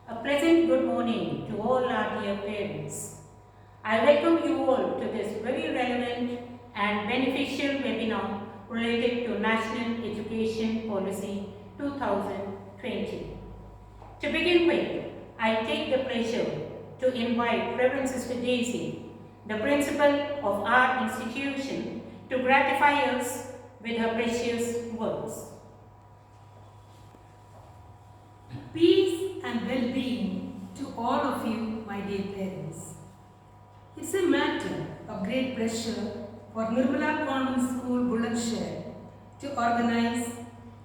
A pleasant good morning to all our dear parents. I welcome you all to this very relevant and beneficial webinar related to National Education Policy 2020. To begin with, I take the pleasure to invite Reverend Sister Daisy, the principal of our institution, to gratify us with her precious words. Peace and well-being to all of you, my dear parents. It's a matter of great pleasure for Nirmala Convent School, Bulandshahr, to organize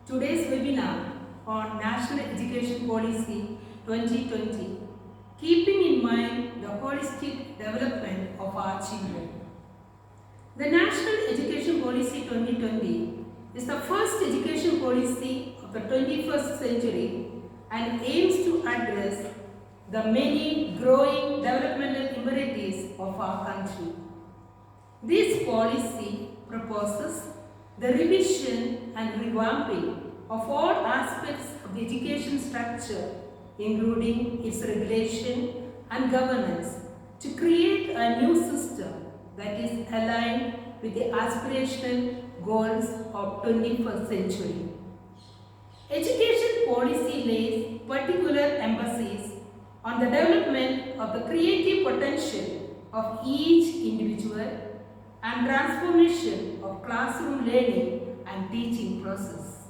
today's webinar on National Education Policy 2020, keeping in mind the holistic development of our children. The National Education Policy 2020 is the first education policy of the 21st century and aims to address the many growing developmental imperatives of our country. This policy proposes the revision and revamping of all aspects of the education structure, including its regulation and governance, to create a new system that is aligned with the aspirational goals of 21st century. Education policy lays particular emphasis on the development of the creative potential of each individual and transformation of classroom learning and teaching process.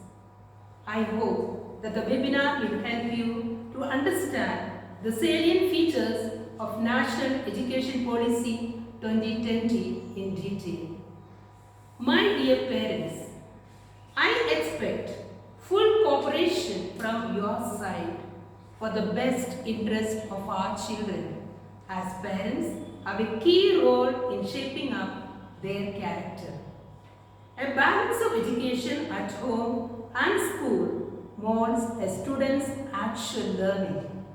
I hope that the webinar will help you to understand the salient features of National Education Policy 2020 in detail. My dear parents, I expect full cooperation from your side for the best interest of our children, as parents have a key role in shaping up their character. A balance of education at home and school molds a student's actual learning.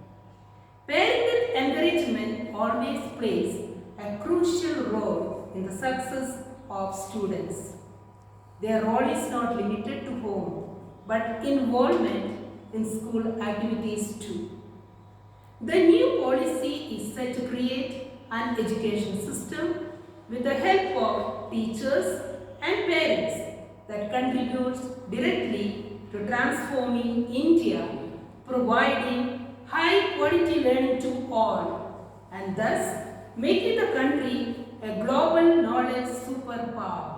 Parental encouragement always plays a crucial role in the success of students. Their role is not limited to home, but involvement in school activities too. The new policy is set to create an education system with the help of teachers and parents that contributes directly to transforming India, providing high quality learning to all, and thus making the country a global knowledge superpower.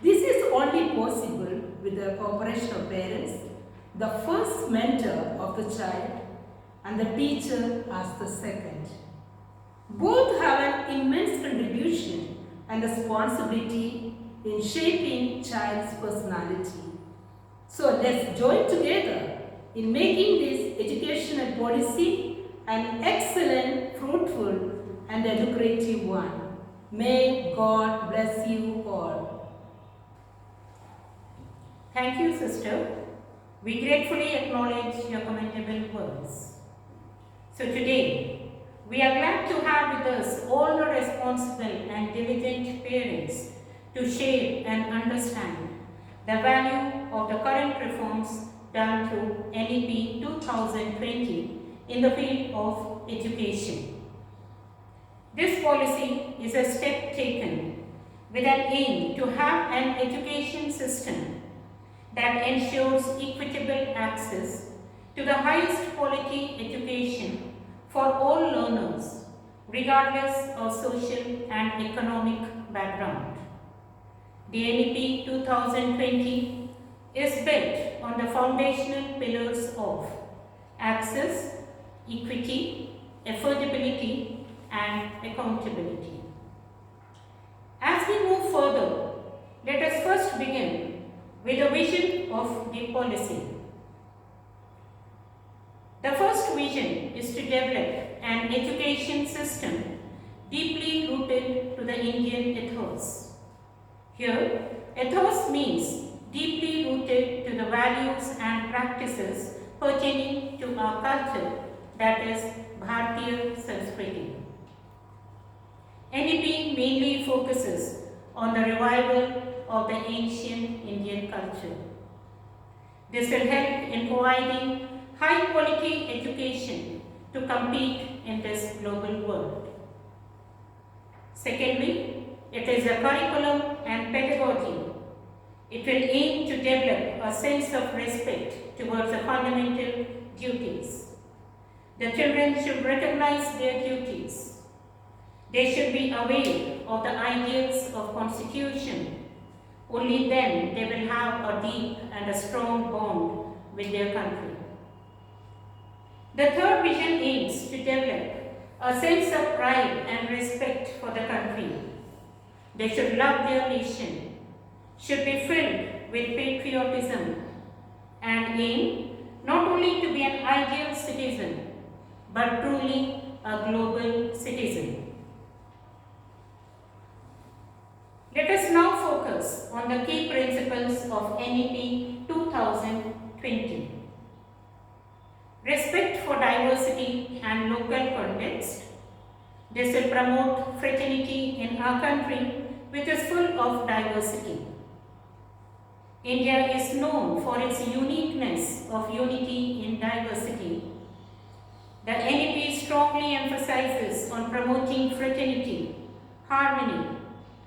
This is only possible with the cooperation of parents, the first mentor of the child, and the teacher as the second. Both have an immense contribution and responsibility in shaping child's personality. So let's join together in making this educational policy an excellent, fruitful, and a lucrative one. May God bless you all. Thank you, sister. We gratefully acknowledge your commendable words. So today, we are glad to have with us all the responsible and diligent parents to share and understand the value of the current reforms done through NEP 2020 in the field of education. This policy is a step taken with an aim to have an education system that ensures equitable access to the highest quality education for all learners, regardless of social and economic background. The NEP 2020 is built on the foundational pillars of access, equity, affordability, and accountability. As we move further, let us first begin with a vision of the policy. The first vision is to develop an education system deeply rooted to the Indian ethos. Here, ethos means deeply rooted to the values and practices pertaining to our culture, that is Bharatiya Sanskriti. NEP mainly focuses on the revival of the ancient Indian culture. This will help in providing high quality education to compete in this global world. Secondly, it is a curriculum and pedagogy. It will aim to develop a sense of respect towards the fundamental duties. The children should recognize their duties. They should be aware of the ideals of Constitution. Only then they will have a deep and a strong bond with their country. The third vision aims to develop a sense of pride and respect for the country. They should love their nation, should be filled with patriotism, and aim not only to be an ideal citizen, but truly a global citizen. Let us now focus on the key principles of NEP 2020. Respect for diversity and local context. This will promote fraternity in our country, which is full of diversity. India is known for its uniqueness of unity in diversity. The NEP strongly emphasizes on promoting fraternity, harmony,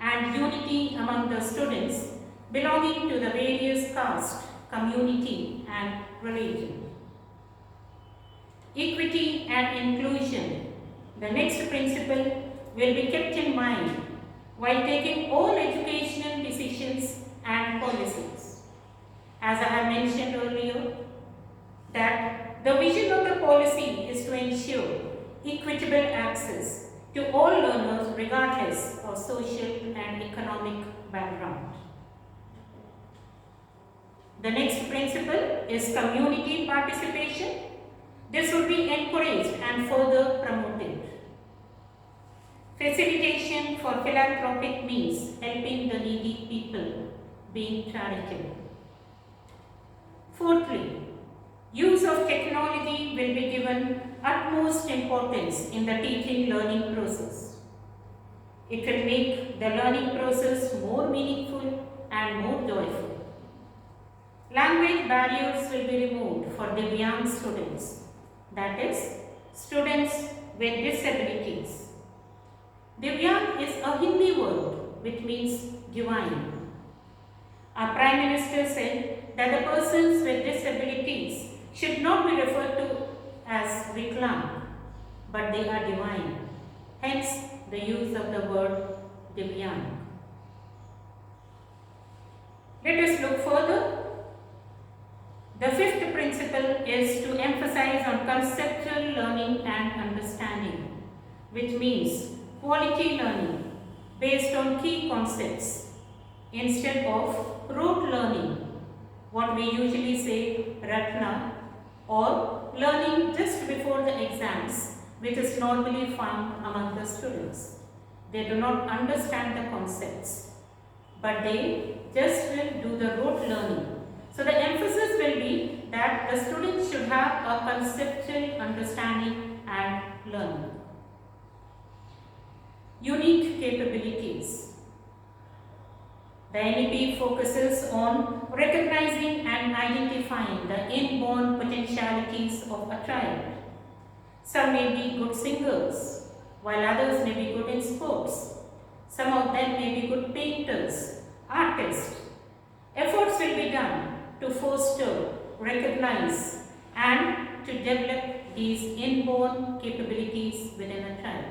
and unity among the students belonging to the various caste, community, and religion. Equity and inclusion. The next principle will be kept in mind while taking all educational decisions and policies. As I have mentioned earlier, that the vision of the policy is to ensure equitable access to all learners regardless of social and economic background. The next principle is community participation. This would be encouraged and further promoted. Facilitation for philanthropic means helping the needy people, being charitable. Fourthly, use of technology will be given utmost importance in the teaching learning process. It will make the learning process more meaningful and more joyful. Language barriers will be removed for Divyang students, that is, students with disabilities. Divyang is a Hindi word which means divine. Our Prime Minister said that the persons with disabilities should not be referred to as Viklang, but they are divine. Hence the use of the word Divyang. Let us look further. The fifth principle is to emphasize on conceptual learning and understanding, which means quality learning based on key concepts instead of rote learning, what we usually say Ratna, or learning just before the exams, which is normally found among the students. They do not understand the concepts, but they just will do the rote learning. So the emphasis will be that the students should have a conceptual understanding and learning. Unique capabilities. The NEP focuses on recognizing and identifying the inborn potentialities of a child. Some may be good singers, while others may be good in sports. Some of them may be good painters, artists. Efforts will be done to foster, recognize, and to develop these inborn capabilities within a child.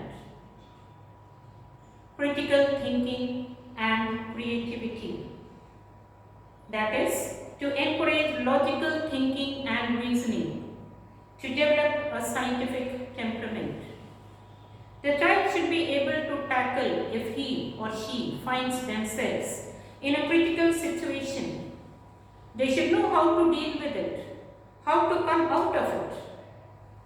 Critical thinking and creativity. That is, to encourage logical thinking and reasoning, to develop a scientific temperament. The child should be able to tackle if he or she finds themselves in a critical situation. They should know how to deal with it, how to come out of it.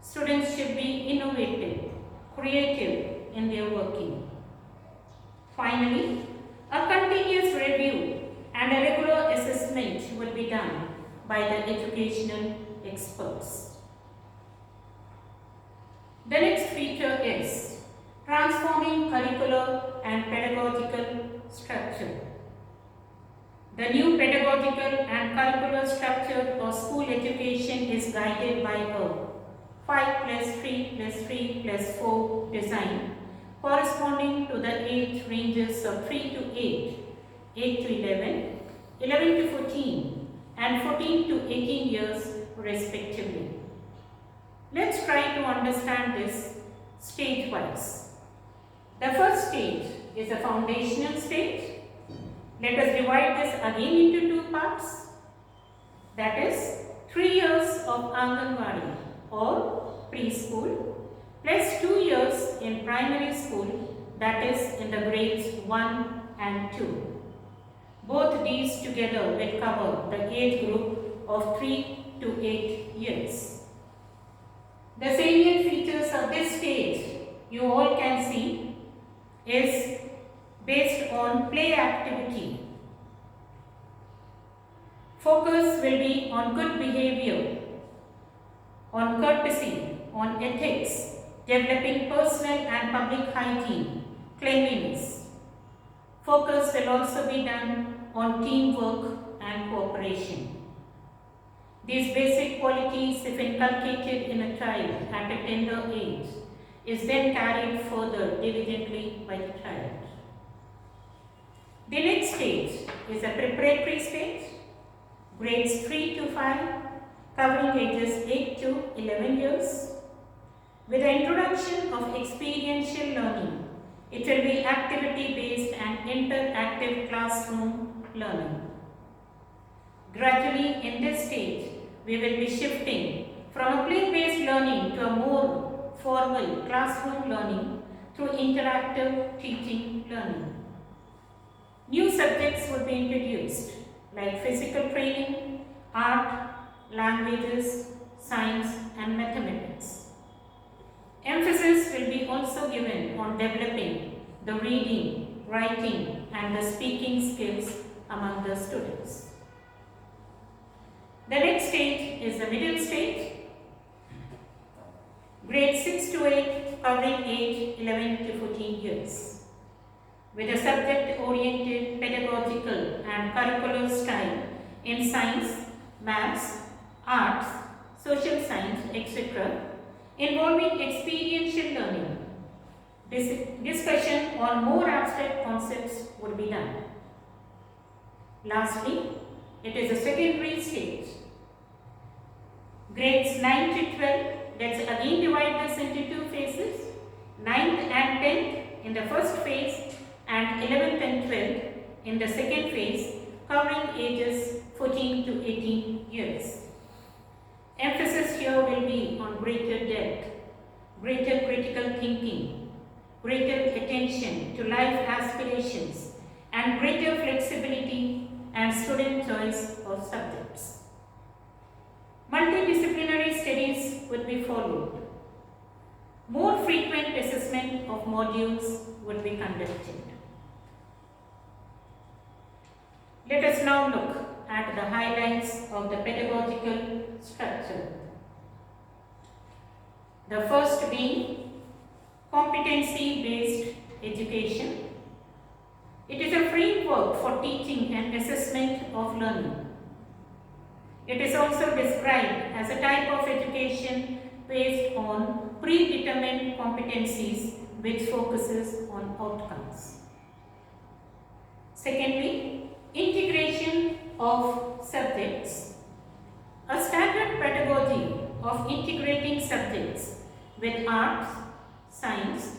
Students should be innovative, creative in their working. Finally, a continuous review and a regular assessment will be done by the educational experts. The next feature is transforming curricular and pedagogical structure. The new pedagogical and curricular structure of school education is guided by a 5 plus 3 plus 3 plus 4 design corresponding to the age ranges of 3 to 8, 8 to 11, 11 to 14 and 14 to 18 years respectively. Let's try to understand this stage-wise. The first stage is a foundational stage. Let us divide this again into two parts. That is 3 years of Anganwadi or preschool plus 2 years in primary school, that is in the grades 1 and 2. Both these together will cover the age group of 3 to 8 years. The salient features of this stage you all can see is based on play activity. Focus will be on good behavior, on courtesy, on ethics, developing personal and public hygiene, cleanliness. Focus will also be done on teamwork and cooperation. These basic qualities, if inculcated in a child at a tender age, is then carried further diligently by the child. The next stage is a preparatory stage, grades 3 to 5, covering ages 8 to 11 years. With the introduction of experiential learning, it will be activity-based and interactive classroom learning. Gradually, in this stage, we will be shifting from a play-based learning to a more formal classroom learning through interactive teaching learning. New subjects would be introduced like physical training, art, languages, science and mathematics. Emphasis will be also given on developing the reading, writing and the speaking skills among the students. The next stage is the middle stage, grade 6 to 8, covering age 11 to 14 years. With a subject-oriented pedagogical and curricular style in science, maths, arts, social science, etc., involving experiential learning. Discussion on more abstract concepts would be done. Lastly, it is a secondary stage. Grades 9 to 12, let's again divide this into two phases. 9th and 10th in the first phase and 11th and 12th in the second phase, covering ages 14 to 18 years. Emphasis here will be on greater depth, greater critical thinking, greater attention to life aspirations, and greater flexibility and student choice of subjects. Multidisciplinary studies would be followed. More frequent assessment of modules would be conducted. Let us now look at the highlights of the pedagogical structure. The first being competency-based education. It is a framework for teaching and assessment of learning. It is also described as a type of education based on predetermined competencies which focuses on outcomes. Secondly, integration of subjects. A standard pedagogy of integrating subjects with arts, science,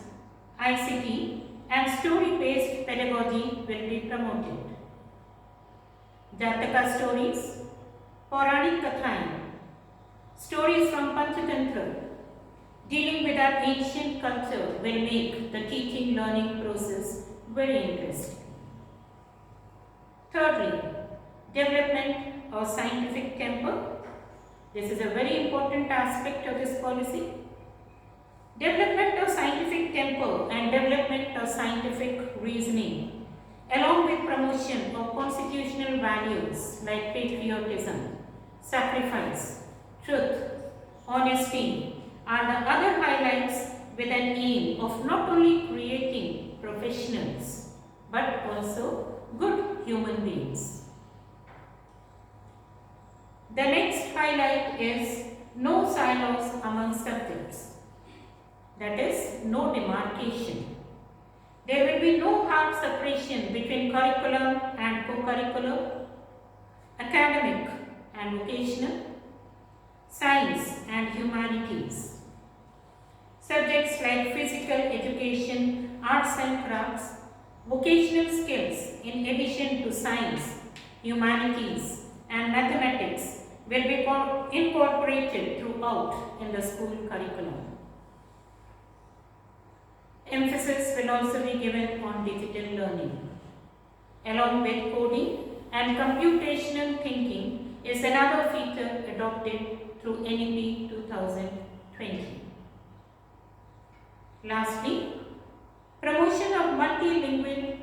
ICT and story-based pedagogy will be promoted. Jataka stories, Pauranik Kathaएं, stories from Panchatantra dealing with our ancient culture will make the teaching learning process very interesting. Thirdly, development of scientific temper. This is a very important aspect of this policy. Development of scientific temper and development of scientific reasoning, along with promotion of constitutional values like patriotism, sacrifice, truth, honesty are the other highlights with an aim of not only creating professionals but also good human beings. The next highlight is no silos among subjects. That is, no demarcation. There will be no hard separation between curriculum and co-curricular, academic and vocational, science and humanities. Subjects like physical education, arts and crafts, vocational skills in addition to science, humanities and mathematics will be incorporated throughout in the school curriculum. Emphasis will also be given on digital learning. Along with coding and computational thinking is another feature adopted through NEP 2020. Lastly, promotion of multilingual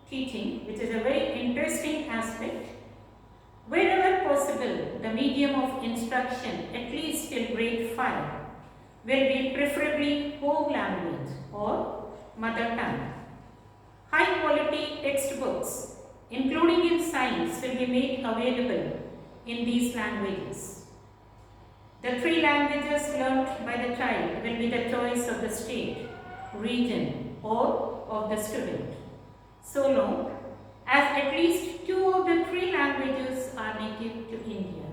teaching, which is a very interesting aspect. Wherever possible, the medium of instruction, at least till grade 5, will be preferably home language or mother tongue. High quality textbooks, including in science, will be made available in these languages. The 3 languages learnt by the child will be the choice of the state, region or of the student, so long as at least 2 of the 3 languages are native to India.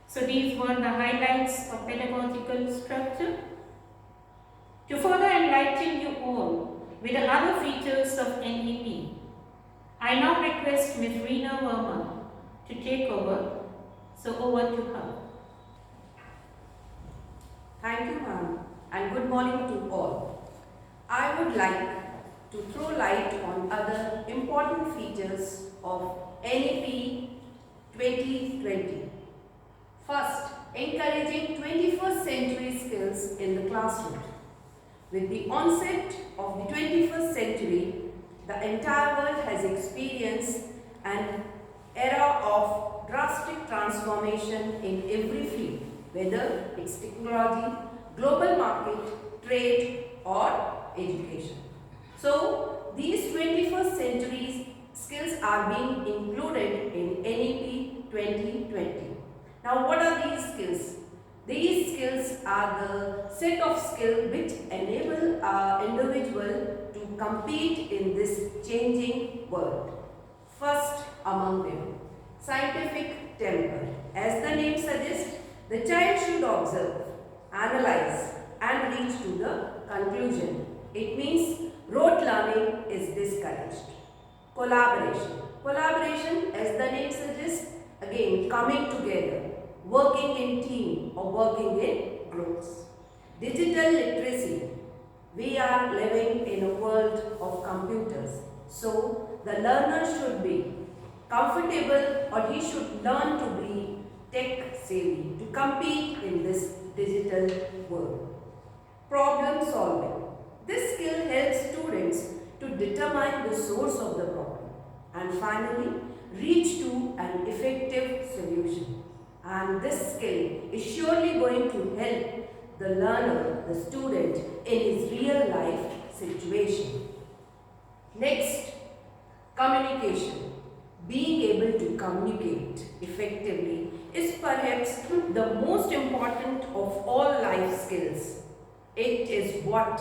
So these were the highlights of pedagogical structure. To further enlighten you all with the other features of NEP, I now request Ms. Reena Verma to take over. So over to her. Thank you, ma'am, and good morning to all. I would like to throw light on other important features of NEP 2020. First, encouraging 21st century skills in the classroom. With the onset of the 21st century, the entire world has experienced an era of drastic transformation in every field, whether it's technology, global market, trade or education. So, these 21st century skills are being included in NEP 2020. Now, what are these skills? These skills are the set of skills which enable an individual to compete in this changing world. First among them, scientific temper. As the name suggests, the child should observe, analyze and reach to the conclusion. It means rote learning is discouraged. Collaboration. Collaboration, as the name suggests, again coming together, working in team or working in groups. Digital literacy. We are living in a world of computers. So the learner should be comfortable or he should learn to be tech savvy to compete in this digital world. Problem solving. This skill helps students to determine the source of the problem and finally reach to an effective solution. And this skill is surely going to help the learner, the student, in his real life situation. Next, communication. Being able to communicate effectively is perhaps the most important of all life skills. It is what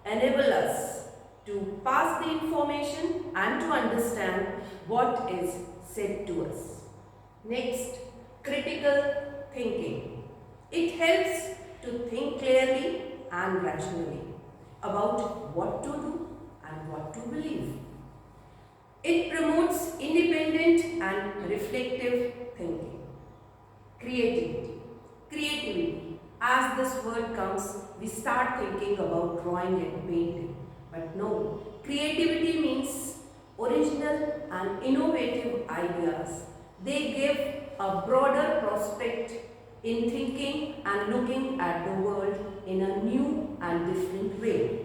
enables us to pass the information and to understand what is said to us. Next, critical thinking. It helps to think clearly and rationally about what to do and what to believe. It promotes independent and reflective thinking. Creativity. Creativity. As this word comes, we start thinking about drawing and painting. But no, creativity means original and innovative ideas. They give a broader prospect in thinking and looking at the world in a new and different way.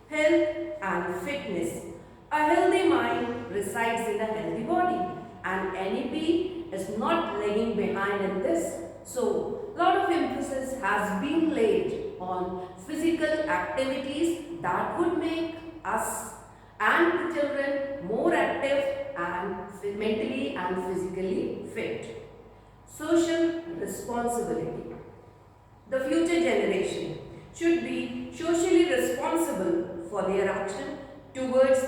Health and fitness. A healthy mind resides in a healthy body, and NEP is not lagging behind in this. So, a lot of emphasis has been laid on physical activities that would make us and the children more active and mentally and physically fit. social responsibility. The future generation should be socially responsible for their action towards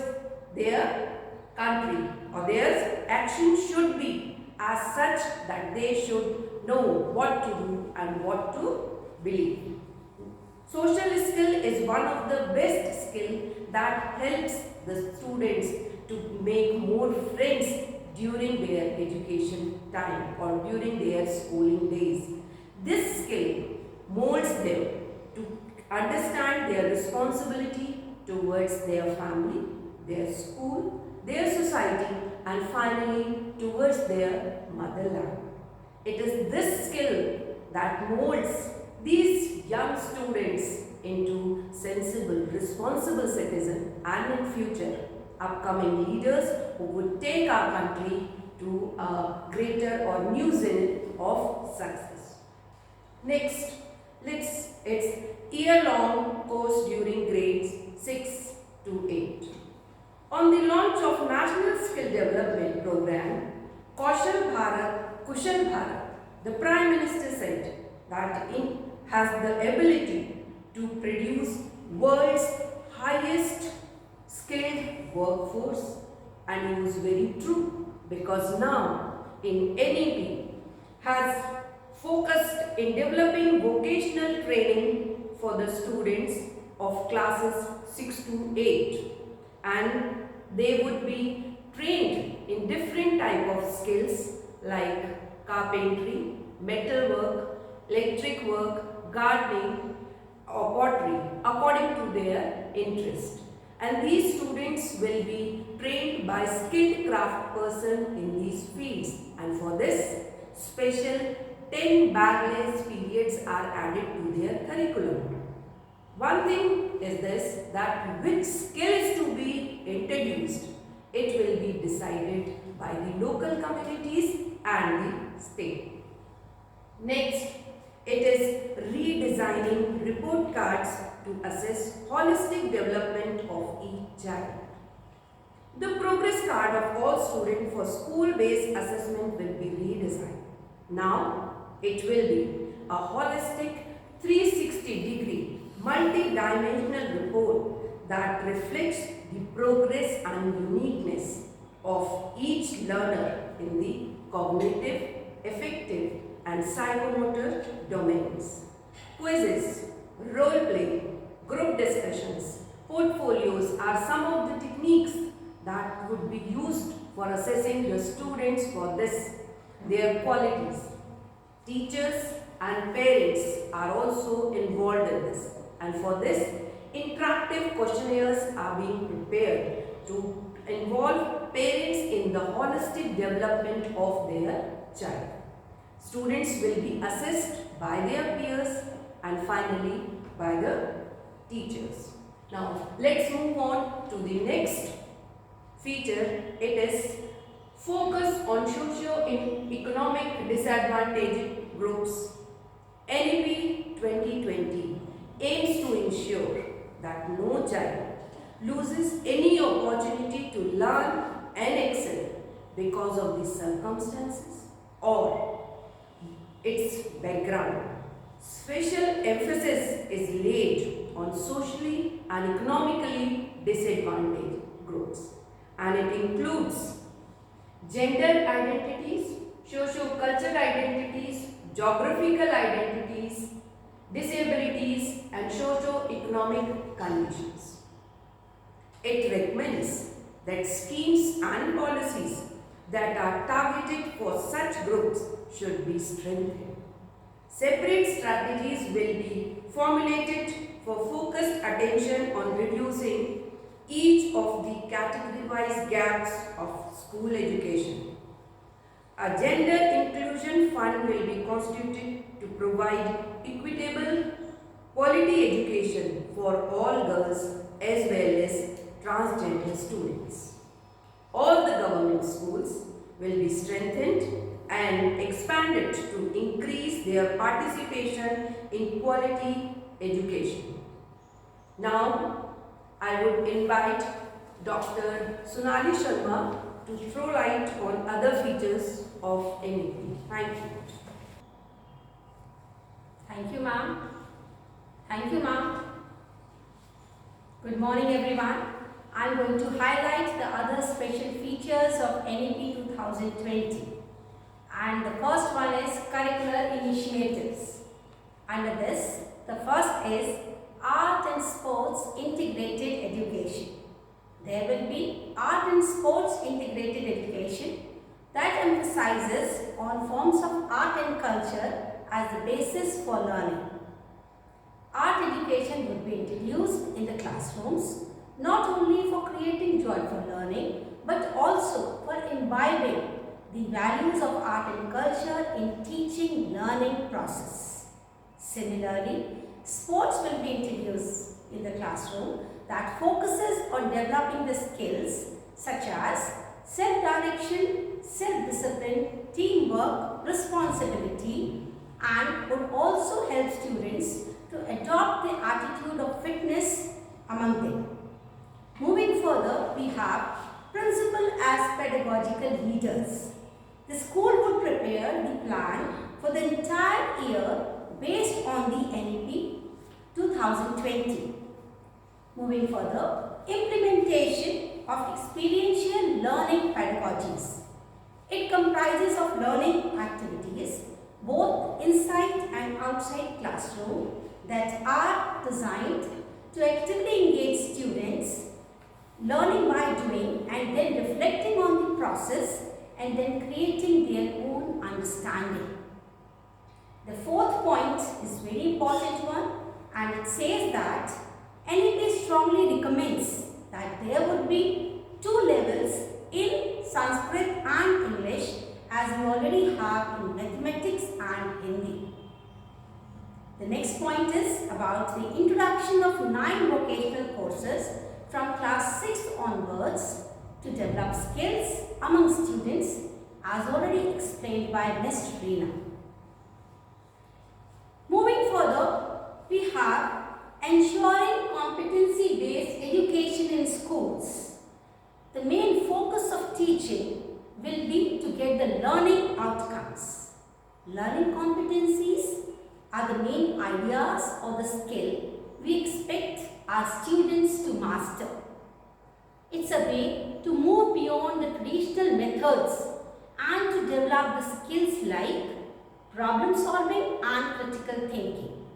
their country, or their action should be as such that they should know what to do and what to believe. Social skill is one of the best skill that helps the students to make more friends during their education time or during their schooling days. This skill molds them to understand their responsibility towards their family, their school, their society, and finally towards their motherland. It is this skill that molds these young students into sensible, responsible citizens and in future upcoming leaders who would take our country to a greater or new zenith of success. Next, it's year-long course during grades 6 to 8. On the launch of National Skill Development Program, Kaushal Bharat, Kushal Bharat, the Prime Minister said that it has the ability to produce world's highest skilled workforce, and he was very true, because now in NEP has focused in developing vocational training for the students of classes 6 to 8, and they would be trained in different type of skills like carpentry, metalwork, electric work, gardening or pottery according to their interest. And these students will be trained by skilled craft person in these fields, and for this special 10 bagless periods are added to their curriculum. One thing is this, that which skills to be introduced, it will be decided by the local communities and the state. Next, it is redesigning report cards to assess holistic development of each child. The progress card of all students for school-based assessment will be redesigned. Now, it will be a holistic 360-degree multi-dimensional report that reflects the progress and uniqueness of each learner in the cognitive, affective, and psychomotor domains. Quizzes, role-play, group discussions, portfolios are some of the techniques that would be used for assessing the students for this, their qualities. Teachers and parents are also involved in this, and for this, interactive questionnaires are being prepared to involve parents in the holistic development of their child. Students will be assessed by their peers and finally by the teachers. Now, let's move on to the next feature. It is focus on socio-economic disadvantaged groups. NEP 2020 aims to ensure that no child loses any opportunity to learn and excel because of the circumstances or its background. Special emphasis is laid on socially and economically disadvantaged groups, and it includes gender identities, socio-cultural identities, geographical identities, disabilities, and socio-economic conditions. It recommends that schemes and policies that are targeted for such groups should be strengthened. Separate strategies will be formulated for focused attention on reducing each of the category-wise gaps of school education. A gender inclusion fund will be constituted to provide equitable quality education for all girls as well as transgender students. All the government schools will be strengthened and expanded to increase their participation in quality education. Now, I would invite Dr. Sonali Sharma to throw light on other features of NEP. Thank you. Thank you, ma'am. Thank you, ma'am. Good morning, everyone. I'm going to highlight the other special features of NEP 2020. And the first one is curricular initiatives. Under this, the first is art and sports integrated education. There will be art and sports integrated education that emphasizes on forms of art and culture as the basis for learning. Art education would be introduced in the classrooms not only for creating joy for learning but also for imbibing the values of art and culture in teaching learning process. Similarly, sports will be introduced in the classroom that focuses on developing the skills such as self-direction, self-discipline, teamwork, responsibility, and would also help students to adopt the attitude of fitness among them. Moving further, we have principal as pedagogical leaders. The school would prepare the plan for the entire year based on the NEP 2020. Moving further, implementation of experiential learning pedagogies. It comprises of learning activities both inside and outside classroom that are designed to actively engage students, learning by doing and then reflecting on the process and then creating their own understanding. The fourth point is very important one, and it says that NEP strongly recommends that there would be 2 levels in Sanskrit and English as we already have in mathematics and Hindi. The next point is about the introduction of 9 vocational courses from class 6 onwards to develop skills among students as already explained by Ms. Reena. Moving further, we have ensuring competency-based education in schools. The main focus of teaching will be to get the learning outcomes. Learning competencies are the main ideas or the skill we expect our students to master. It's a way to move beyond the traditional methods and to develop the skills like problem solving and critical thinking.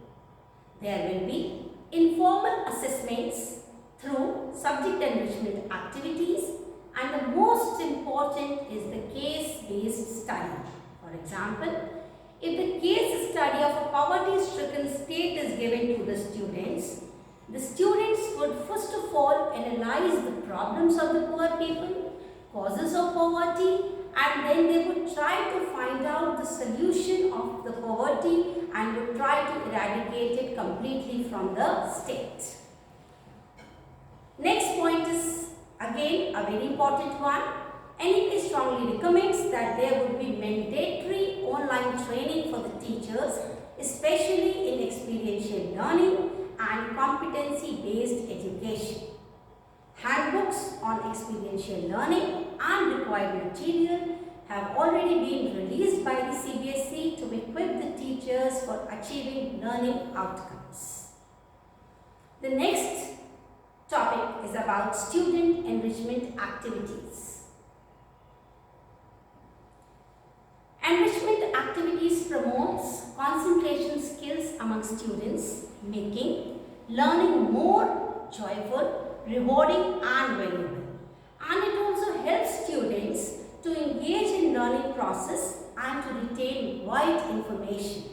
There will be informal assessments through subject enrichment activities, and the most important is the case-based study. For example, if the case study of a poverty-stricken state is given to the students would first of all analyze the problems of the poor people, causes of poverty, and then they would try to find out the solution of the poverty and would try to eradicate it completely from the state. Next point is again a very important one. NEP strongly recommends that there would be mandatory online training for the teachers, especially in experiential learning and competency-based education. Handbooks on experiential learning and required material have already been released by the CBSE to equip the teachers for achieving learning outcomes. The next topic is about student enrichment activities. Enrichment activities promotes concentration skills among students, making learning more joyful, rewarding and valuable. And it also helps students to engage in learning process and to retain wide information.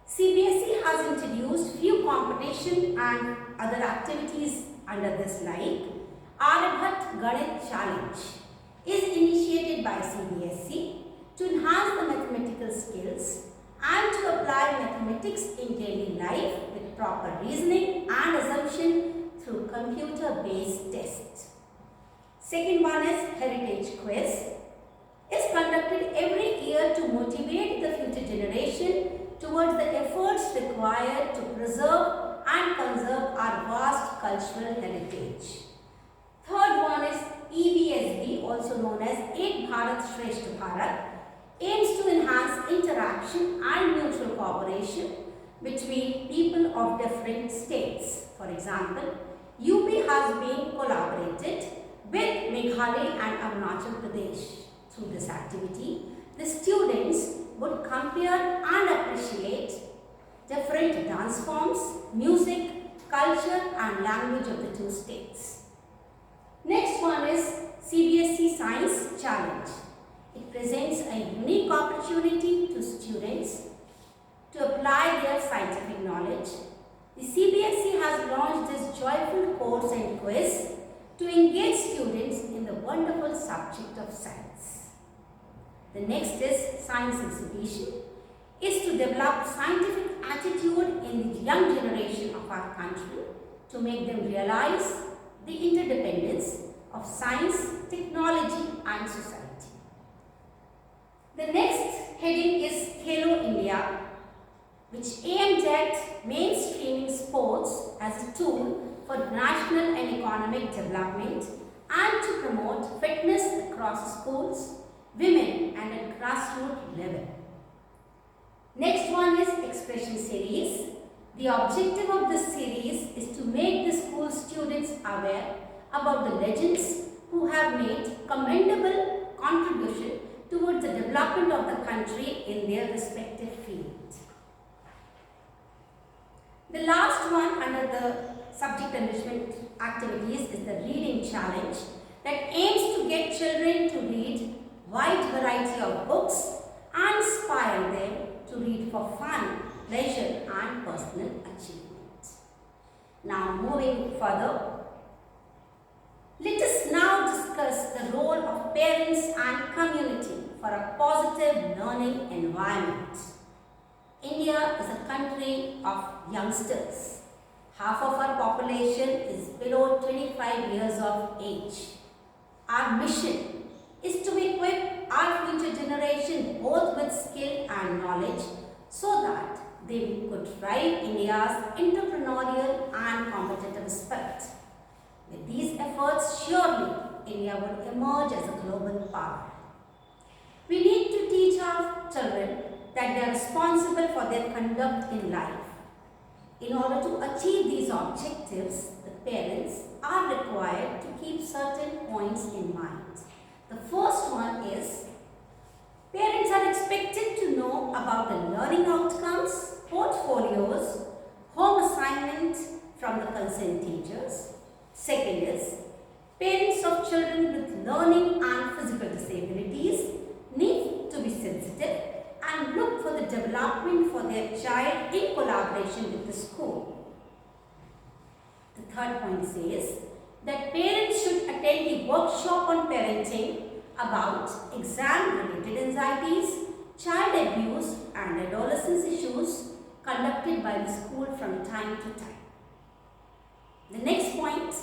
CBSE has introduced few competition and other activities under this like Aryabhat Ganit Challenge is initiated by CBSE to enhance the mathematical skills and to apply mathematics in daily life with proper reasoning and assumption through computer-based tests. Second one is Heritage Quiz. Is conducted every year to motivate the future generation towards the efforts required to preserve and conserve our vast cultural heritage. Third one is EBSB also known as Ek Bharat Shreshth Bharat, aims to enhance interaction and mutual cooperation between people of different states. For example, UP has been collaborated with Meghalaya and Arunachal Pradesh. Through this activity, the students would compare and appreciate different dance forms, music, culture and language of the two states. Next one is CBSE Science Challenge. It presents a unique opportunity to students to apply their scientific knowledge. The CBSE has launched this joyful course and quiz to engage students in the wonderful subject of science. The next is Science Exhibition. Is to develop scientific attitude in the young generation of our country to make them realize the interdependence of science, technology and society. The next heading is Khelo India, which aimed at mainstreaming sports as a tool for national and economic development and to promote fitness across schools, women and at grassroots level. Next one is Expression Series. The objective of this series is to make the school students aware about the legends who have made commendable contribution towards the development of the country in their respective field. The last one under the subject enrichment activities is the Reading Challenge that aims to get children to read wide variety of books and inspire them to read for fun, pleasure and personal achievement. Now moving further, let us now discuss the role of parents and community for a positive learning environment. India is a country of youngsters. Half of our population is below 25 years of age. Our mission is to equip our future generation both with skill and knowledge so that they could drive India's entrepreneurial and competitive spirit. With these efforts, surely India would emerge as a global power. We need to teach our children that they are responsible for their conduct in life. In order to achieve these objectives, the parents are required to keep certain points in mind. The first one is, parents are expected to know about the learning outcomes, portfolios, home assignment from the concerned teachers. Second is, parents of children with learning and physical disabilities need to be sensitive and look for the development for their child in collaboration with the school. The third point says that parents should attend the workshop on parenting about exam-related anxieties, child abuse and adolescence issues conducted by the school from time to time. The next point,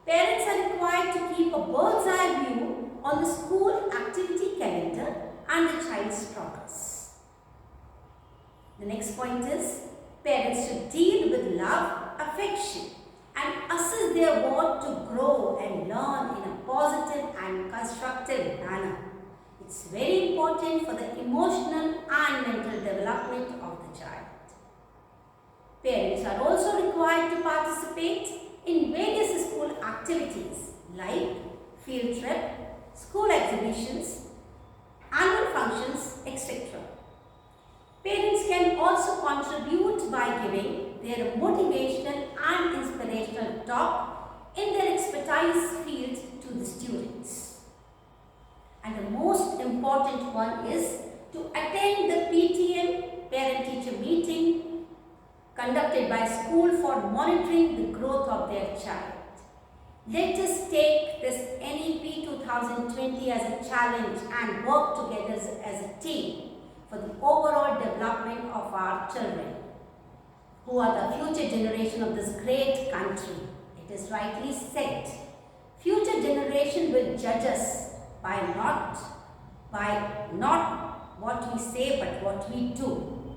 parents are required to keep a bird's eye view on the school activity calendar and the child's progress. The next point is, parents should deal with love, affection and assist their ward to grow and learn in a positive and constructive manner. It's very important for the emotional and mental development of the child. Parents are also required to participate in various school activities like field trip, school exhibitions, annual functions, etc. Parents can also contribute by giving their motivational and inspirational talk in their expertise field to the students. And the most important one is to attend the PTM parent-teacher meeting conducted by school for monitoring the growth of their child. Let us take this NEP 2020 as a challenge and work together as a team for the overall development of our children, who are the future generation of this great country. It is rightly said, future generation will judge us by not what we say but what we do.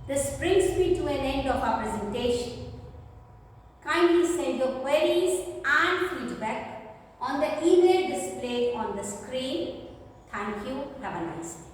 This brings me to an end of our presentation. Kindly send your queries and feedback on the email displayed on the screen. Thank you. Have a nice day.